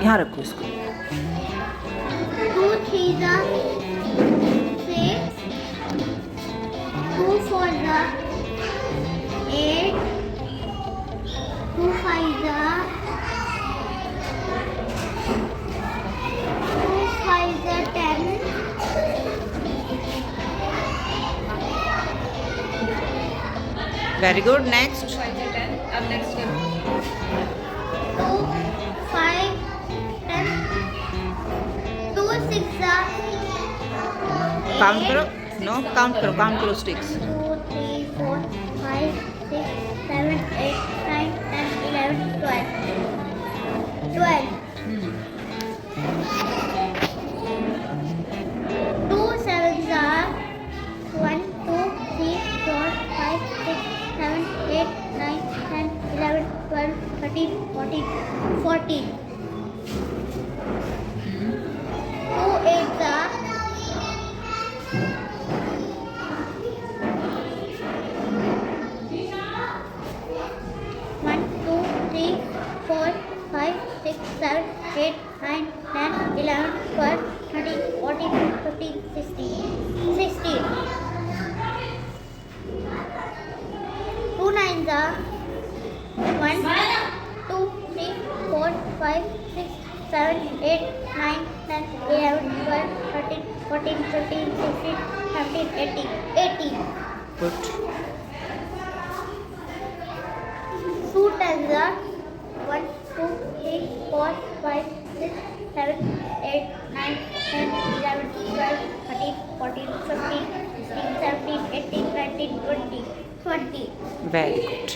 यहाँ रखो इसको. 2 3 जा 6, 2 4 जा 8, 2 5 जा 10, Very good. Next. 5 से 10. अब next game. 2 5 10, 2 6 जा Count करो. No, count करो sticks. 2 3 4 5 6 7 8 9 10 11 12, 2 7 are 1 2 3 4 5 6 7 8 9 10 11 12 13 14 14, 2 8 are 1 2 3 4 5 6 7 8 9 10 11 12 13 14 15 16, 2 9 are 1 2 3 4 5 6 7 8 9 10 11 12 13 14 15 16 17 18. Good. 2 10 are 1 2 3 4 5 6 7 8 9 10 11 12 13 14 15 16 17 18 19 20 20. Very good.